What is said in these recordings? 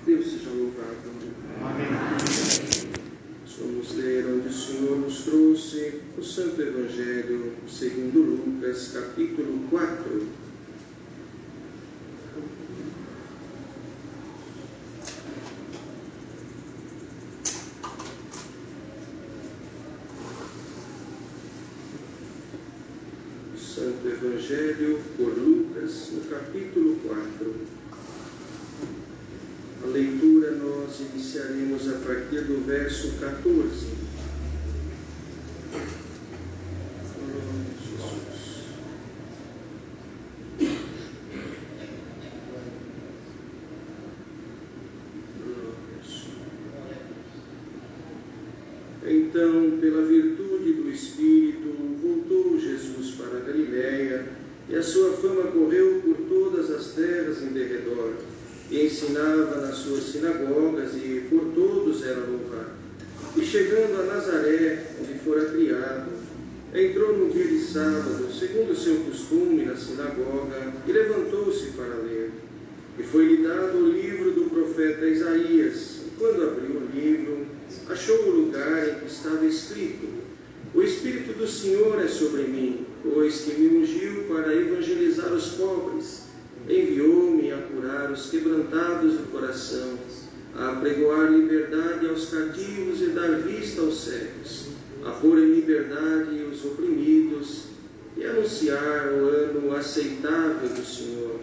Deus seja louvado. Amém. Vamos ler onde o Senhor nos trouxe o Santo Evangelho segundo Lucas, capítulo 4. Santo Evangelho por Lucas, no capítulo 4. A leitura nós iniciaremos a partir do verso 14. Então, pela virtude do Espírito, voltou Jesus para a Galiléia, e a sua fama correu por todas as terras em derredor, e ensinava nas suas sinagogas, e por todos era louvado. E chegando a Nazaré, onde fora criado, entrou no dia de sábado, segundo o seu costume, na sinagoga, e levantou-se para ler. E foi-lhe dado o livro do profeta Isaías, e quando abriu o livro, achou o lugar em que estava escrito: O Espírito do Senhor é sobre mim, pois que me ungiu para evangelizar os pobres, enviou-me a curar os quebrantados do coração, a apregoar liberdade aos cativos e dar vista aos cegos, a pôr em liberdade os oprimidos e anunciar o ano aceitável do Senhor.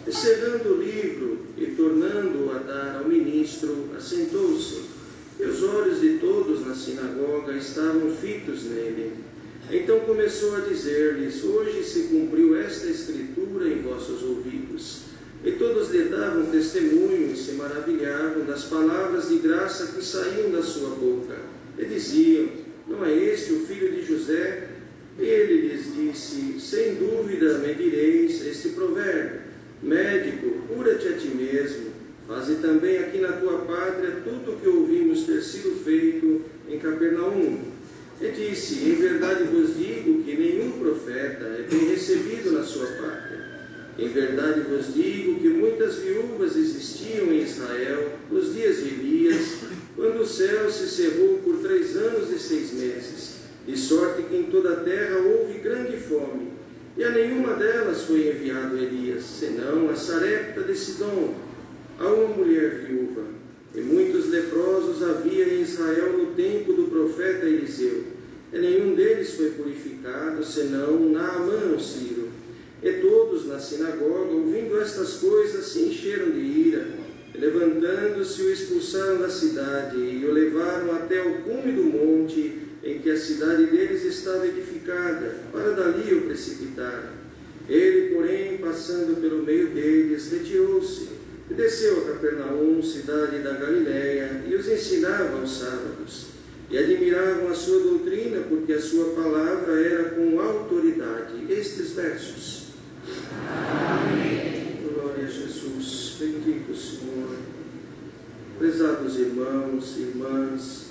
Encerrando o livro e tornando-o a dar ao ministro, assentou-se, e os olhos de todos na sinagoga estavam fitos nele. Então começou a dizer-lhes: Hoje se cumpriu esta escritura em vossos ouvidos. E todos lhe davam testemunho e se maravilhavam das palavras de graça que saíam da sua boca. E diziam: Não é este o filho de José? E ele lhes disse: Sem dúvida me direis este provérbio: Médico, cura-te a ti mesmo. Faze também aqui na tua pátria tudo o que ouvimos ter sido feito em Capernaum. E disse: Em verdade vos digo que nenhum profeta é bem recebido na sua pátria. Em verdade vos digo que muitas viúvas existiam em Israel nos dias de Elias, quando o céu se cerrou por 3 anos e 6 meses, de sorte que em toda a terra houve grande fome. E a nenhuma delas foi enviado Elias, senão a Sarepta de Sidom, a uma mulher viúva. E muitos leprosos havia em Israel no tempo do profeta Eliseu, e nenhum deles foi purificado, senão Naamã o sírio. E todos na sinagoga, ouvindo estas coisas, se encheram de ira, e levantando-se o expulsaram da cidade, e o levaram até o cume do monte, em que a cidade deles estava edificada, para dali o precipitaram. Ele, porém, passando pelo meio deles, retirou-se, e desceu a Capernaum, cidade da Galiléia, e os ensinava aos sábados. E admiravam a sua doutrina, porque a sua palavra era com autoridade. Estes versos. Amém. Glória a Jesus. Bendito Senhor. Prezados irmãos e irmãs,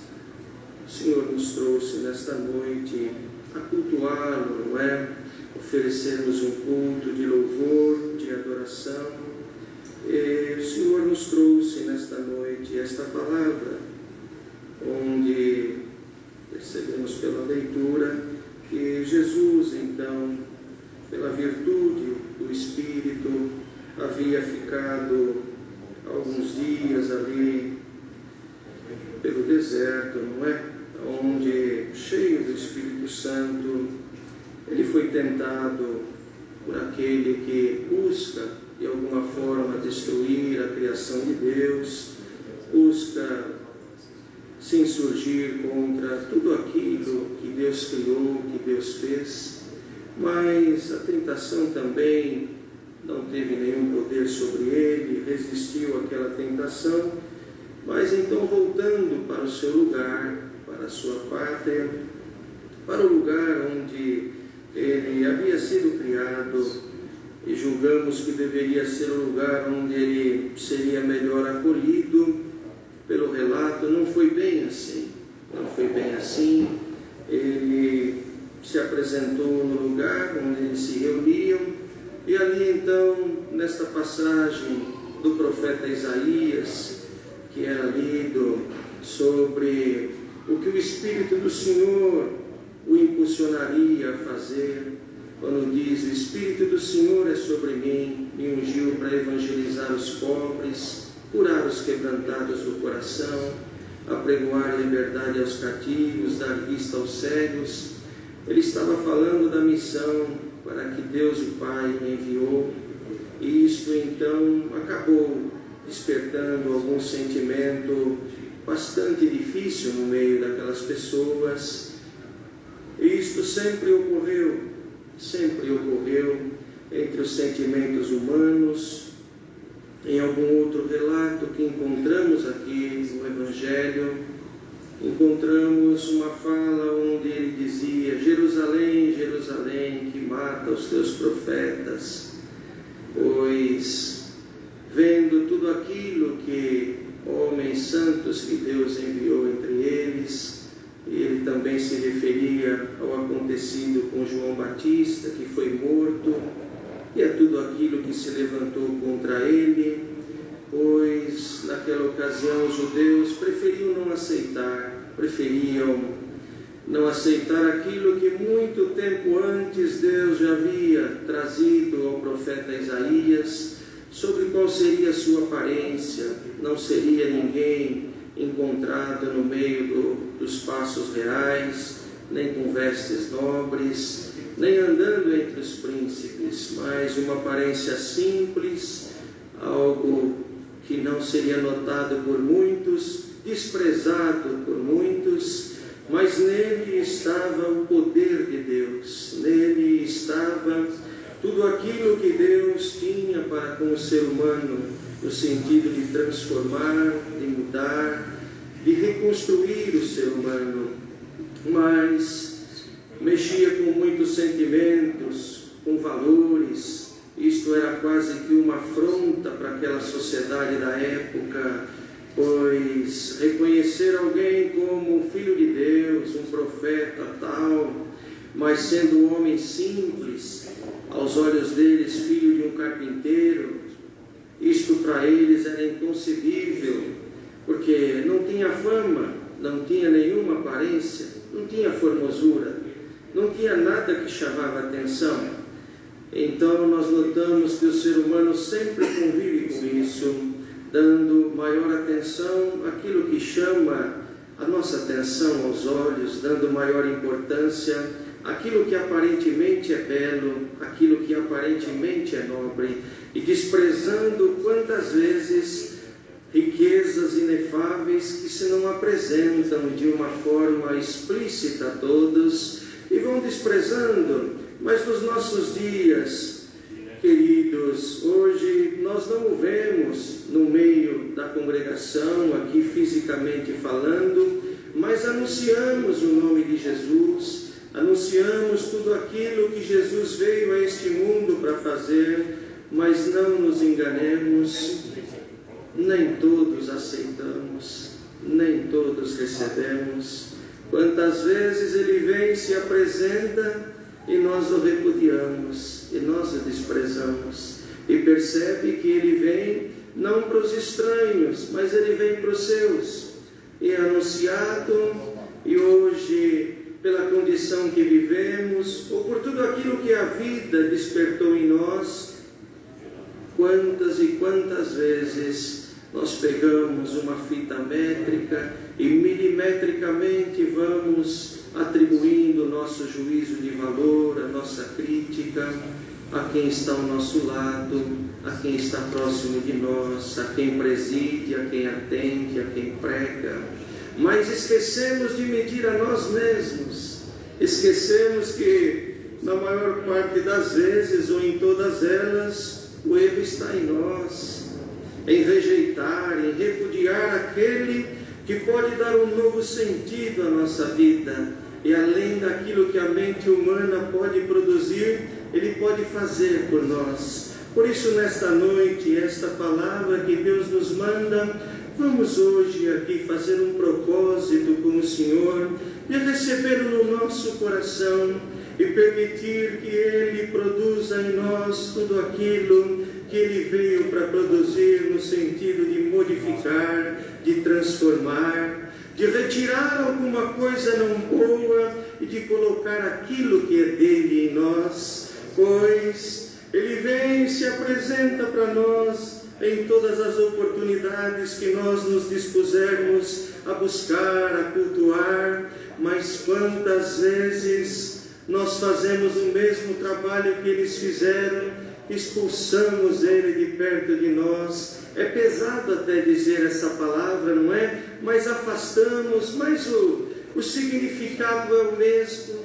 o Senhor nos trouxe nesta noite a cultuá-lo, não é? Oferecermos um culto de louvor, de adoração. E o Senhor nos trouxe nesta noite esta palavra, onde percebemos pela leitura que Jesus, então, pela virtude do Espírito, havia ficado alguns dias ali pelo deserto, não é? Onde, cheio do Espírito Santo, ele foi tentado por aquele que busca de alguma forma destruir a criação de Deus, busca se insurgir contra tudo aquilo que Deus criou, que Deus fez. Mas a tentação também não teve nenhum poder sobre ele, resistiu àquela tentação. Mas então, voltando para o seu lugar, para a sua pátria, para o lugar onde ele havia sido criado, e julgamos que deveria ser o lugar onde ele seria melhor acolhido, pelo relato, não foi bem assim. Não foi bem assim. Ele se apresentou no lugar onde eles se reuniam, e ali então, nesta passagem do profeta Isaías, que era lido sobre o que o Espírito do Senhor o impulsionaria a fazer, quando diz: o Espírito do Senhor é sobre mim, me ungiu para evangelizar os pobres, curar os quebrantados do coração, apregoar liberdade aos cativos, dar vista aos cegos. Ele estava falando da missão para que Deus o Pai enviou, e isto então acabou despertando algum sentimento bastante difícil no meio daquelas pessoas. E isto sempre ocorreu entre os sentimentos humanos. Em algum outro relato que encontramos aqui no Evangelho, encontramos uma fala onde ele dizia: Jerusalém, Jerusalém, que mata os teus profetas, pois vendo tudo aquilo que homens santos que Deus enviou entre eles, ele também se referia ao acontecido com João Batista, que foi morto, e a tudo aquilo que se levantou contra ele, pois naquela ocasião os judeus preferiam não aceitar aquilo que muito tempo antes Deus já havia trazido ao profeta Isaías, sobre qual seria a sua aparência. Não seria ninguém encontrado no meio dos passos reais, nem com vestes nobres, nem andando entre os príncipes, mas uma aparência simples, algo que não seria notado por muitos, desprezado por muitos, mas nele estava o poder de Deus, nele estava tudo aquilo que Deus tinha para com o ser humano, no sentido de transformar, de mudar, de reconstruir o ser humano. Mas mexia com muitos sentimentos, com valores. Isto era quase que uma afronta para aquela sociedade da época, pois reconhecer alguém como filho de Deus, um profeta tal, mas sendo um homem simples, aos olhos deles filho de um carpinteiro, isto para eles era inconcebível, porque não tinha fama, não tinha nenhuma aparência, não tinha formosura, não tinha nada que chamava atenção. Então nós notamos que o ser humano sempre convive com isso, dando maior atenção àquilo que chama a nossa atenção aos olhos, dando maior importância àquilo que aparentemente é belo, aquilo que aparentemente é nobre, e desprezando quantas vezes riquezas inefáveis que se não apresentam de uma forma explícita a todos, e vão desprezando. Mas nos nossos dias, queridos, hoje nós não o vemos no meio da congregação, aqui fisicamente falando, mas anunciamos o nome de Jesus, anunciamos tudo aquilo que Jesus veio a este mundo para fazer, mas não nos enganemos, nem todos aceitamos, nem todos recebemos. Quantas vezes ele vem e se apresenta e nós o repudiamos, e nós o desprezamos, e percebe que ele vem não para os estranhos, mas ele vem para os seus, e é anunciado. E hoje, pela condição que vivemos, ou por tudo aquilo que a vida despertou em nós, quantas e quantas vezes nós pegamos uma fita métrica e milimetricamente vamos atribuindo o nosso juízo de valor, a nossa crítica a quem está ao nosso lado, a quem está próximo de nós, a quem preside, a quem atende, a quem prega. Mas esquecemos de medir a nós mesmos, esquecemos que na maior parte das vezes, ou em todas elas, o erro está em nós, em rejeitar, em repudiar aquele que pode dar um novo sentido à nossa vida. E além daquilo que a mente humana pode produzir, ele pode fazer por nós. Por isso, nesta noite, esta palavra que Deus nos manda, vamos hoje aqui fazer um propósito com o Senhor, de recebê-lo no nosso coração e permitir que Ele produza em nós tudo aquilo que Ele veio para produzir, no sentido de modificar, de transformar, de retirar alguma coisa não boa e de colocar aquilo que é dele em nós, pois ele vem e se apresenta para nós em todas as oportunidades que nós nos dispusermos a buscar, a cultuar. Mas quantas vezes nós fazemos o mesmo trabalho que eles fizeram, expulsamos ele de perto de nós. É pesado até dizer essa palavra, não é? Mas afastamos, mas o significado é o mesmo,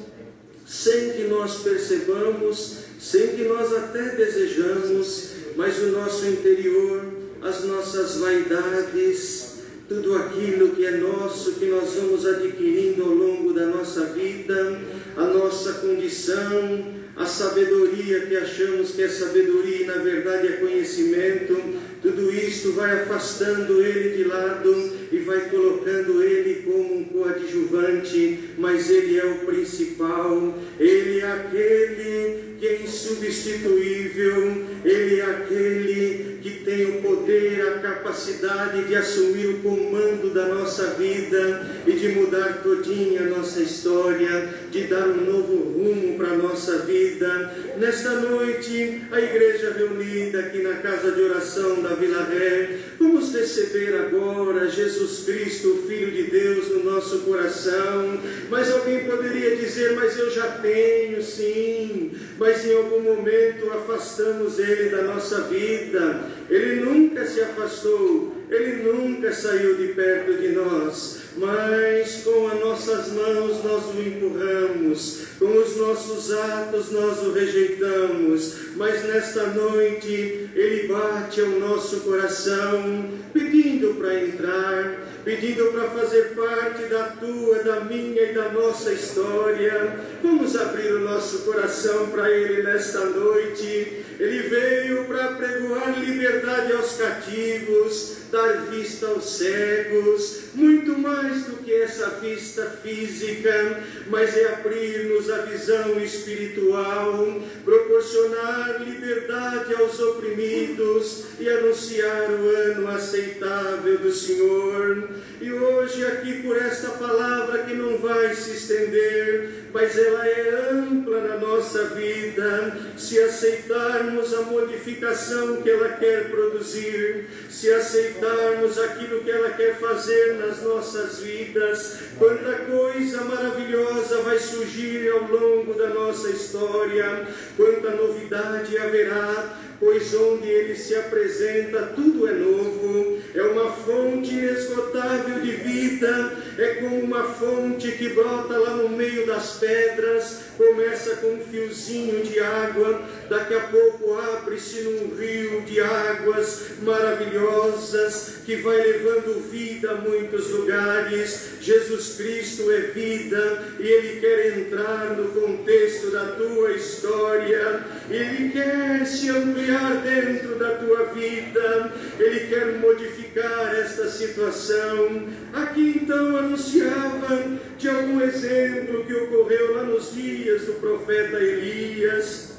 sem que nós percebamos, sem que nós até desejamos, mas o nosso interior, as nossas vaidades, tudo aquilo que é nosso, que nós vamos adquirindo ao longo da nossa vida, a nossa condição, a sabedoria que achamos que é sabedoria e na verdade é conhecimento, tudo isto vai afastando ele de lado e vai colocando ele como um coadjuvante, mas ele é o principal, ele é aquele que é insubstituível, ele é aquele que tem o poder, a capacidade de assumir o comando da nossa vida e de mudar todinha a nossa história, de dar um novo rumo para a nossa vida. Nesta noite, a igreja reunida aqui na casa de oração da Vila Ré, vamos receber agora Jesus Cristo, o Filho de Deus, no nosso coração. Mas alguém poderia dizer, mas eu já tenho, sim, mas em algum momento afastamos ele da nossa vida. Ele nunca se afastou, ele nunca saiu de perto de nós, mas com as nossas mãos nós o empurramos, com os nossos atos nós o rejeitamos, mas nesta noite ele bate ao nosso coração, pedindo para entrar, pedindo para fazer parte da tua, da minha e da nossa história. Vamos abrir o nosso coração para ele nesta noite. Ele veio para pregoar liberdade aos cativos, dar vista aos cegos, muito mais do que essa vista física, mas é abrir-nos a visão espiritual, proporcionar liberdade aos oprimidos e anunciar o ano aceitável do Senhor. E hoje aqui por esta palavra que não vai se estender, mas ela é ampla na nossa vida, se aceitarmos a modificação que ela quer produzir, se aceitarmos aquilo que ela quer fazer nas nossas vidas, quanta coisa maravilhosa vai surgir ao longo da nossa história, quanta novidade haverá, pois onde ele se apresenta tudo é novo, é uma fonte inesgotável de vida, é como uma fonte que brota lá no meio das pedras, começa com um fiozinho de água, daqui a pouco abre-se num rio de águas maravilhosas, que vai levando vida a muitos lugares. Jesus Cristo é vida, e Ele quer entrar no contexto da tua história, Ele quer se ampliar dentro da tua vida, Ele quer modificar esta situação. Aqui então anunciava de algum exemplo que ocorreu lá nos dias do profeta Elias,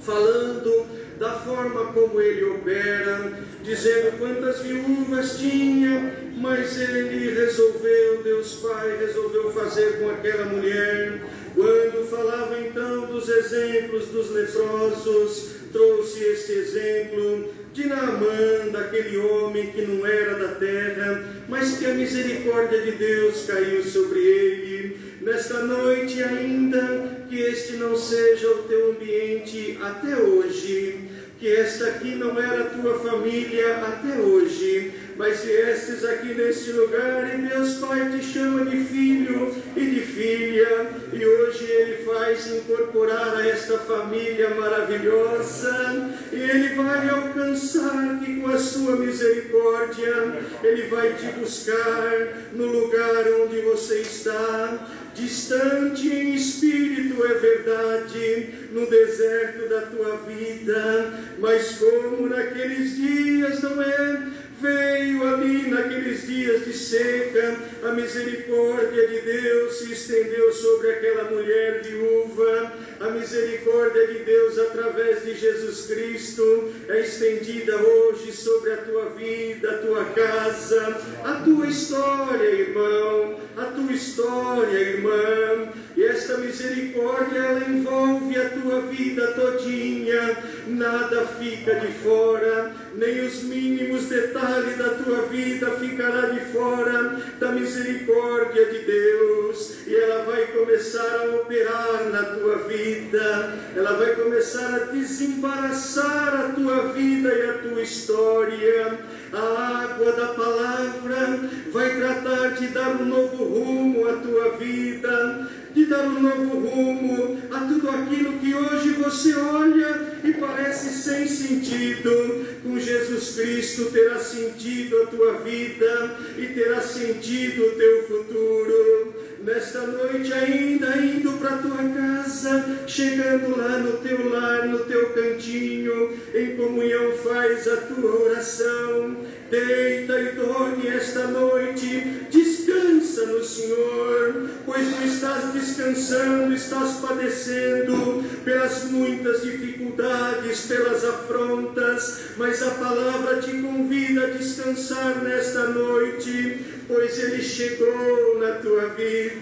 falando da forma como ele opera, dizendo quantas viúvas tinha, mas ele resolveu, Deus Pai resolveu fazer com aquela mulher. Quando falava então dos exemplos dos leprosos, trouxe este exemplo de Naamã, daquele homem que não era da terra, mas que a misericórdia de Deus caiu sobre ele. Nesta noite ainda, que este não seja o teu ambiente até hoje, que esta aqui não era a tua família até hoje, mas viestes aqui neste lugar e Deus Pai te chama de filho e de filha, e hoje Ele faz incorporar a esta família maravilhosa, e Ele vai alcançar-te com a sua misericórdia, Ele vai te buscar no lugar onde você está, distante em espírito é verdade, no deserto da tua vida, mas como naqueles dias não é? Veio ali naqueles naqueles dias de seca, a misericórdia de Deus se estendeu sobre aquela mulher viúva. A misericórdia de Deus, através de Jesus Cristo, é estendida hoje sobre a tua vida, a tua casa, a tua história, irmão, a tua história, irmã. E esta misericórdia, ela envolve a tua vida todinha, nada fica de fora, nem os mínimos detalhes da tua vida ficará de fora da misericórdia de Deus. E ela vai começar a operar na tua vida, ela vai começar a desembaraçar a tua vida e a tua história. A água da palavra vai tratar de dar um novo rumo à tua vida, de dar um novo rumo a tudo aquilo que hoje você olha e parece sem sentido. Com Jesus Cristo terá sentido a tua vida e terá sentido o teu futuro. Nesta noite ainda, indo para a tua casa, chegando lá no teu lar, no teu cantinho, em comunhão faz a tua oração. Deita e dorme esta noite, descansa no Senhor, pois não estás descansando, estás padecendo pelas muitas dificuldades, pelas afrontas, mas a palavra te convida a descansar nesta noite, pois Ele chegou na tua vida.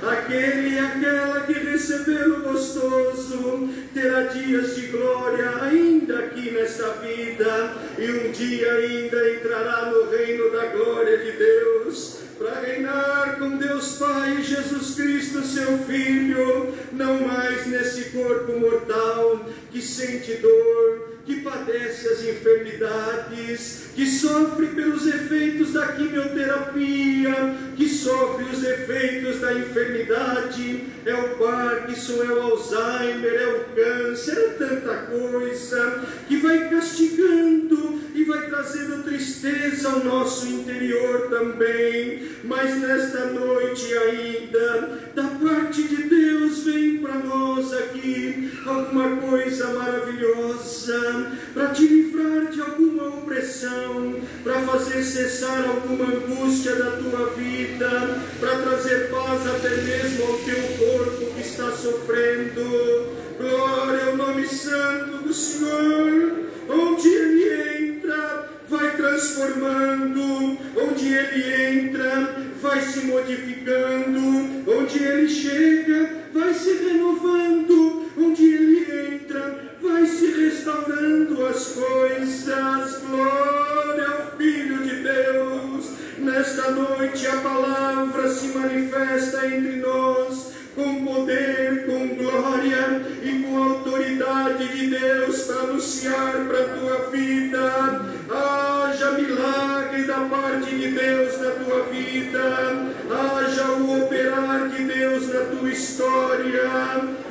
Aquele e aquela que receber o gostoso terá dias de glória ainda aqui nesta vida, e um dia ainda entrará no reino da glória de Deus, para reinar com Deus Pai e Jesus Cristo, seu Filho, não mais nesse corpo mortal que sente dor, que padece as enfermidades, que sofre pelos efeitos da quimioterapia, que sofre os efeitos da enfermidade, é o Parkinson, é o Alzheimer, é o câncer, é tanta coisa que vai castigando e vai trazendo tristeza ao nosso interior também. Mas nesta noite ainda, da parte de Deus, vem para nós aqui alguma coisa maravilhosa, para te livrar de alguma opressão, para fazer cessar alguma angústia da tua vida, para trazer paz até mesmo ao teu corpo que está sofrendo. Glória ao nome santo do Senhor. Onde Ele entra, vai transformando. Onde Ele entra, vai se modificando. Onde Ele chega, vai se renovando. Onde Ele entra, vai se restaurando as coisas. Glória ao Filho de Deus. Nesta noite a palavra se manifesta entre nós com poder, com glória e com autoridade de Deus para anunciar para a tua vida. Haja milagre da parte de Deus na tua vida, haja o operar de Deus na tua história,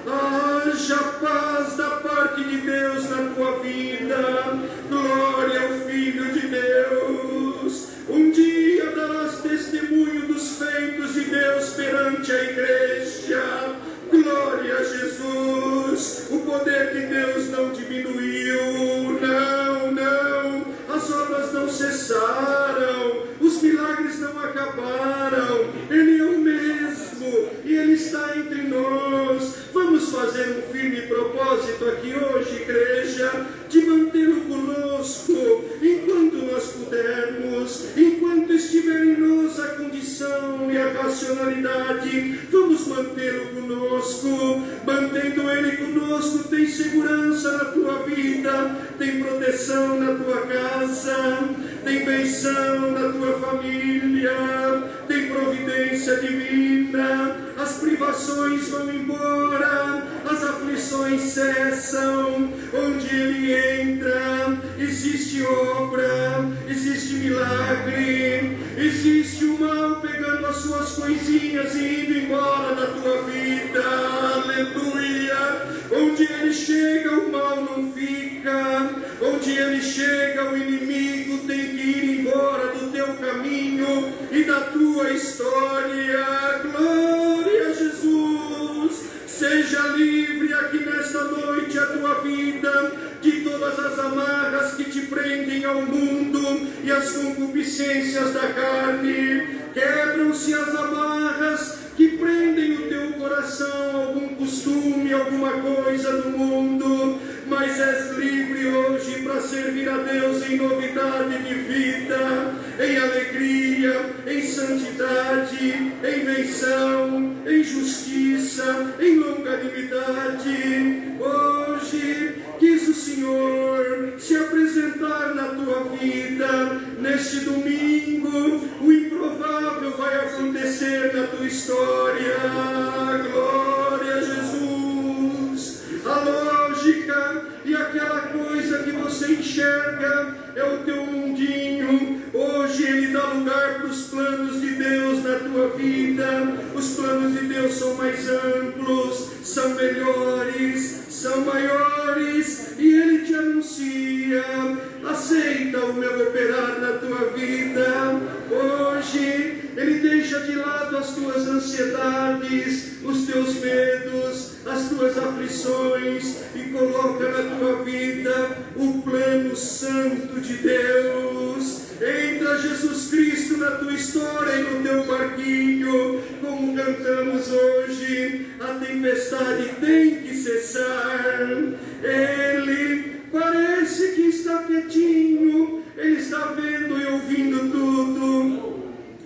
haja paz da parte de Deus na tua vida. Glória ao Filho de Deus. Um dia darás testemunho dos feitos de Deus perante a igreja. Glória a Jesus. O poder de Deus não diminuiu. Não, não. As obras não cessaram. Os milagres não acabaram. Ele é o mesmo e Ele está entre nós. Vamos fazer um firme propósito aqui hoje, igreja, de mantê-lo conosco enquanto nós pudermos, enquanto estiver em nós a condição e a racionalidade. Vamos mantê-lo conosco. Mantendo Ele conosco, tem segurança na tua vida, tem proteção na tua casa, tem benção na tua família, tem providência divina. As privações vão embora, as aflições cessam. Onde Ele entra, existe obra, existe milagre, existe o mal pegando as suas coisinhas e indo embora da tua vida. Aleluia! Onde Ele chega, o mal não fica. Onde Ele chega, o inimigo tem que ir embora do teu caminho e da tua história. Glória a Jesus! Seja livre aqui nesta noite a tua vida de todas as amarras que te prendem ao mundo e as concupiscências da carne, quebram-se as amarras que prendem o teu coração a algum costume, alguma coisa do mundo, mas és livre hoje para servir a Deus em novidade de vida, em alegria, em santidade, em menção, em justiça, em longanimidade. Hoje quis o Senhor se apresentar na tua vida. Neste domingo, o improvável vai acontecer na tua história. Glória a Jesus. A lógica e aquela coisa que você enxerga é o teu mundinho. Hoje Ele dá lugar para os planos de Deus na tua vida. Os planos de Deus são mais amplos, são melhores, são maiores, e Ele te anuncia: aceita o meu operar na tua vida. Hoje Ele deixa de lado as tuas ansiedades, os teus medos, as tuas aflições, e coloca na tua vida o plano santo de Deus. Entra Jesus Cristo na tua história e no teu barquinho, como cantamos hoje: a tempestade tem que cessar. Ele parece que está quietinho, Ele está vendo e ouvindo tudo.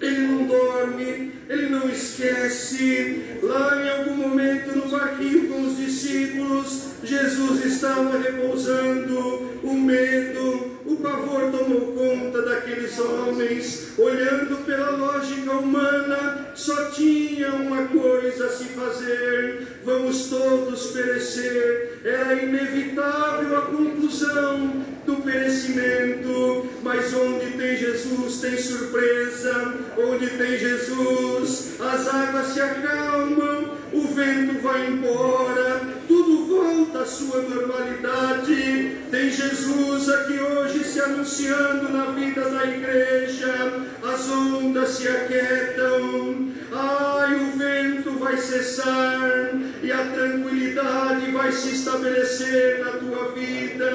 Ele não dorme, Ele não esquece. Lá em algum momento no barquinho com os discípulos, Jesus estava repousando. O medo, o pavor tomou conta daqueles homens. Olhando pela lógica humana, só tinha uma coisa a se fazer: vamos todos perecer. Era inevitável a conclusão do perecimento. Mas onde tem Jesus tem surpresa. Onde tem Jesus, as águas se acalmam, o vento vai embora, tudo volta à sua normalidade. Tem Jesus aqui hoje se anunciando na vida da igreja. As ondas se aquietam, o vento vai cessar e a tranquilidade vai se estabelecer na tua vida.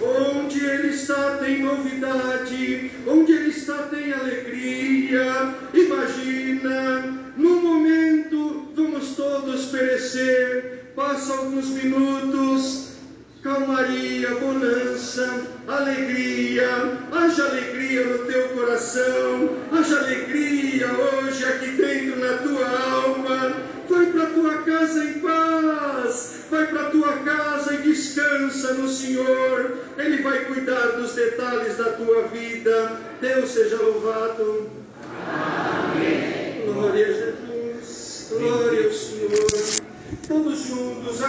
Onde Ele está tem novidade, onde Ele está tem alegria. Imagina, no momento vamos todos perecer. Passa alguns minutos, calmaria, bonança, alegria. Haja alegria no teu coração, haja alegria hoje aqui dentro na tua alma. Vai para a tua casa em paz, vai para a tua casa e descansa no Senhor. Ele vai cuidar dos detalhes da tua vida. Deus seja louvado. Amém. Glória a Jesus, glória ao Senhor. Todos juntos,